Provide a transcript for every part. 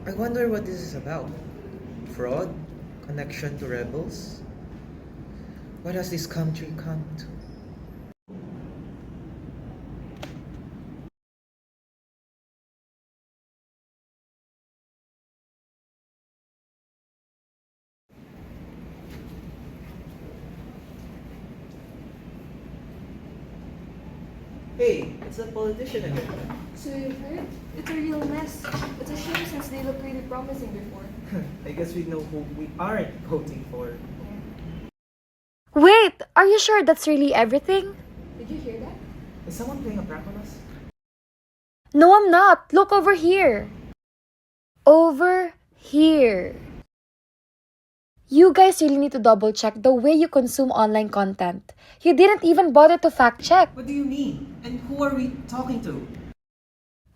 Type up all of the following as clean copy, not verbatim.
I wonder what this is about. Fraud? Connection to rebels? What has this country come to? Hey, it's a politician again. So you've heard? It's a real mess. It's a shame since they looked really promising before. I guess we know who we aren't voting for. Wait, are you sure that's really everything? Did you hear that? Is someone playing a prank on us? No, I'm not. Look over here. Over here. You guys really need to double check the way you consume online content. You didn't even bother to fact check. What do you mean? And who are we talking to?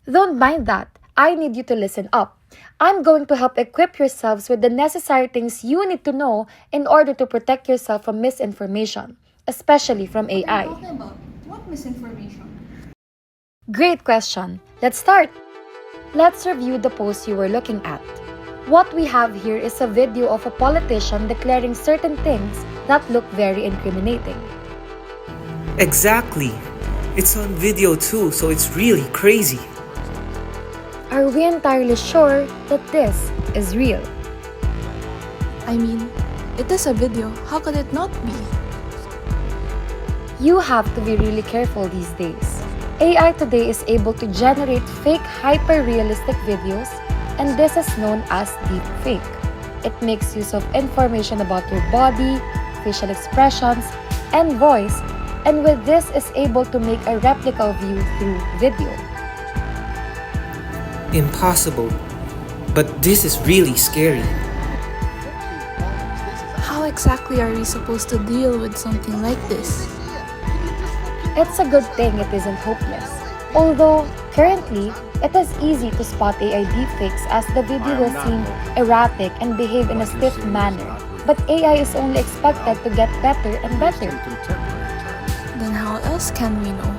Don't mind that. I need you to listen up. I'm going to help equip yourselves with the necessary things you need to know in order to protect yourself from misinformation, especially from What are you AI. talking about? What misinformation? Great question. Let's start. Let's review the post you were looking at. What we have here is a video of a politician declaring certain things that look very incriminating. Exactly. It's on video too, so it's really crazy. Are we entirely sure that this is real? I mean, it is a video. How could it not be? You have to be really careful these days. AI today is able to generate fake hyper-realistic videos, and this is known as deepfake. It makes use of information about your body, facial expressions, and voice, and with this is able to make a replica of you through video. Impossible. But this is really scary. How exactly are we supposed to deal with something like this? It's a good thing it isn't hopeless. Although, currently, it is easy to spot AI deepfakes as the video will seem erratic and behave in a stiff manner. But AI is only expected to get better and better. Then how else can we know?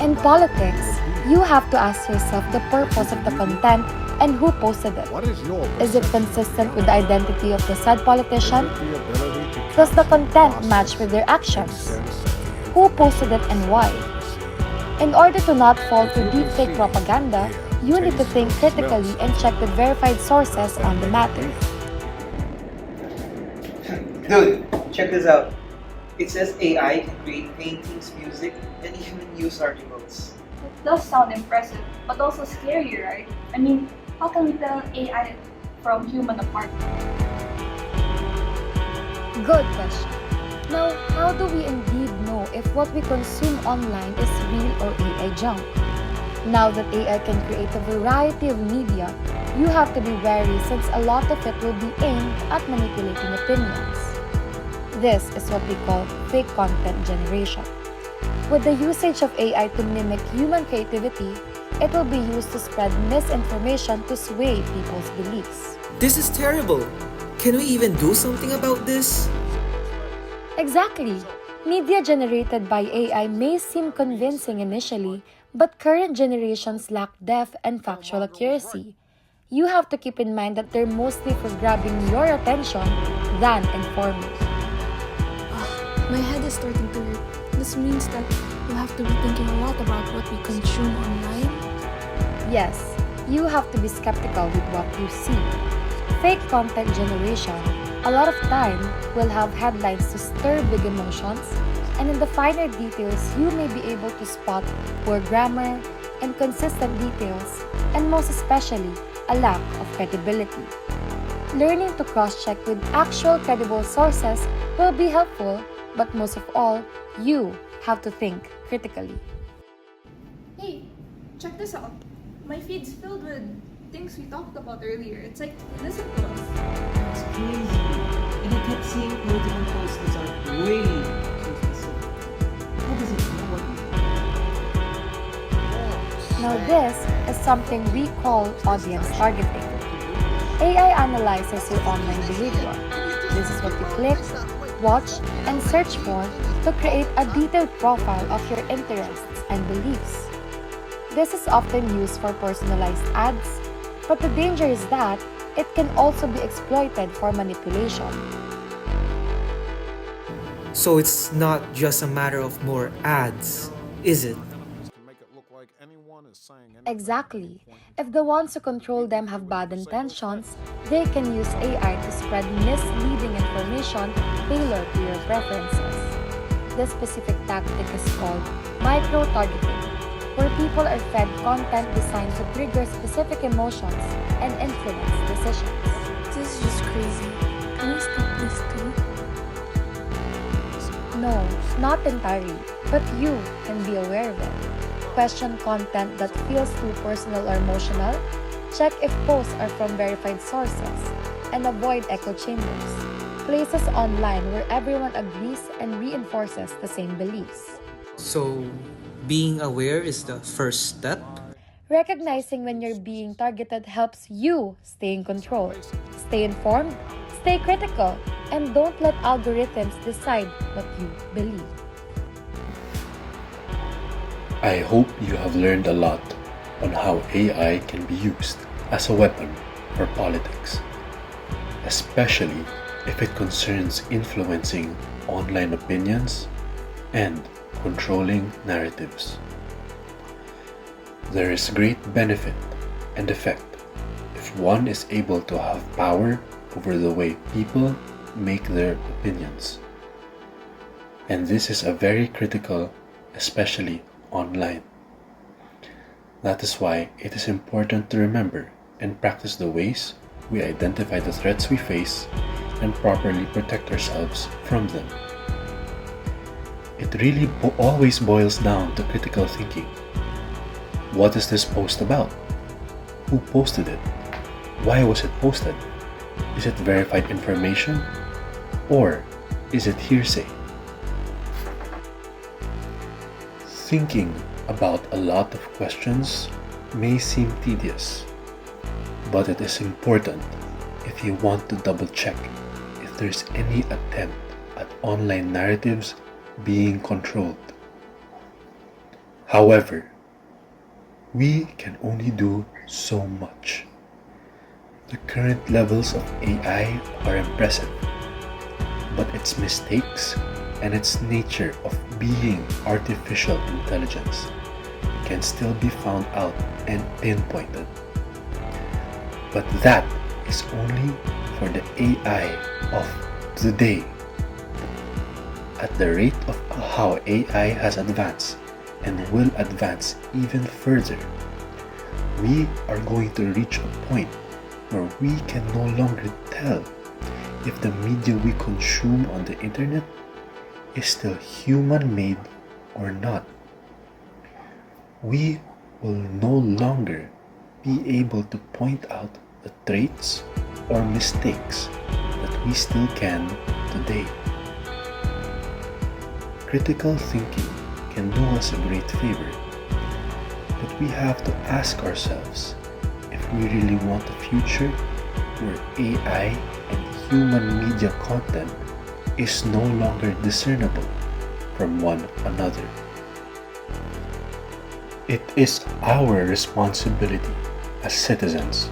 In politics, you have to ask yourself the purpose of the content and who posted it. Is it consistent with the identity of the said politician? Does the content match with their actions? Who posted it and why? In order to not fall to deepfake propaganda, you need to think critically and check with verified sources on the matter. Dude, check this out. It says AI can create paintings, music, and even news articles. It does sound impressive, but also scary, right? I mean, how can we tell AI from human apart? Good question. Now, how do we indeed know if what we consume online is real or AI junk? Now that AI can create a variety of media, you have to be wary since a lot of it will be aimed at manipulating opinions. This is what we call fake content generation. With the usage of AI to mimic human creativity, it will be used to spread misinformation to sway people's beliefs. This is terrible. Can we even do something about this? Exactly. Media generated by AI may seem convincing initially, but current generations lack depth and factual accuracy. You have to keep in mind that they're mostly for grabbing your attention than informing. My head is starting to hurt. This means that we'll have to be thinking a lot about what we consume online. Yes, you have to be skeptical with what you see. Fake content generation, a lot of time, will have headlines to stir big emotions, and in the finer details, you may be able to spot poor grammar, inconsistent details, and most especially, a lack of credibility. Learning to cross-check with actual credible sources will be helpful, but most of all, you have to think critically. Hey, check this out. My feed's filled with things we talked about earlier. It's like, listen to us. It's crazy. And I kept seeing political posts that are way too specific. How does it know what we Now this is something we call audience targeting. AI analyzes your online behavior. This is what you click, watch, and search for to create a detailed profile of your interests and beliefs. This is often used for personalized ads, But the danger is that it can also be exploited for manipulation. So it's not just a matter of more ads, is it? Exactly. If the ones who control them have bad intentions, they can use AI to spread misleading information tailored to your preferences. This specific tactic is called micro-targeting, where people are fed content designed to trigger specific emotions and influence decisions. This is just crazy. Can we stop this too? No, not entirely, but you can be aware of it. Question content that feels too personal or emotional. Check if posts are from verified sources, and avoid echo chambers, places online where everyone agrees and reinforces the same beliefs. So, being aware is the first step? Recognizing when you're being targeted helps you stay in control. Stay informed, stay critical, and don't let algorithms decide what you believe. I hope you have learned a lot on how AI can be used as a weapon for politics, especially if it concerns influencing online opinions and controlling narratives. There is great benefit and effect if one is able to have power over the way people make their opinions. And this is a very critical, especially online. That is why it is important to remember and practice the ways we identify the threats we face and properly protect ourselves from them. It really always boils down to critical thinking. What is this post about? Who posted it? Why was it posted? Is it verified information? Or is it hearsay? Thinking about a lot of questions may seem tedious, but it is important if you want to double check if there's any attempt at online narratives being controlled. However, we can only do so much. The current levels of AI are impressive, but its mistakes and its nature of being artificial intelligence can still be found out and pinpointed. But that is only for the AI of today. At the rate of how AI has advanced and will advance even further, we are going to reach a point where we can no longer tell if the media we consume on the internet is still human-made or not. We will no longer be able to point out the traits or mistakes that we still can today. Critical thinking can do us a great favor, but we have to ask ourselves if we really want a future where AI and human media content is no longer discernible from one another. It is our responsibility as citizens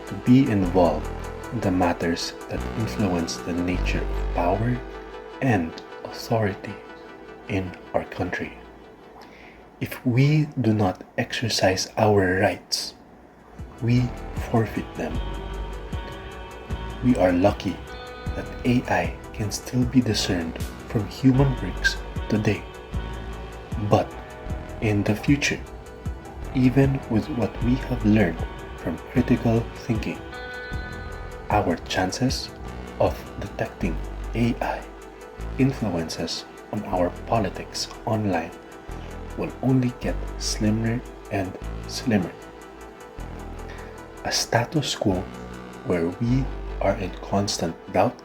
to be involved in the matters that influence the nature of power and authority in our country. If we do not exercise our rights, we forfeit them. We are lucky that AI can still be discerned from human works today. But in the future, even with what we have learned from critical thinking, our chances of detecting AI influences on our politics online will only get slimmer and slimmer. A status quo where we are in constant doubt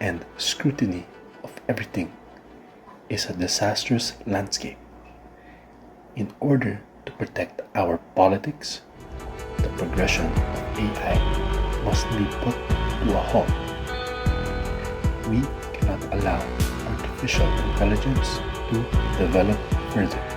and scrutiny of everything is a disastrous landscape. In order to protect our politics, the progression of AI must be put to a halt. We cannot allow artificial intelligence to develop further.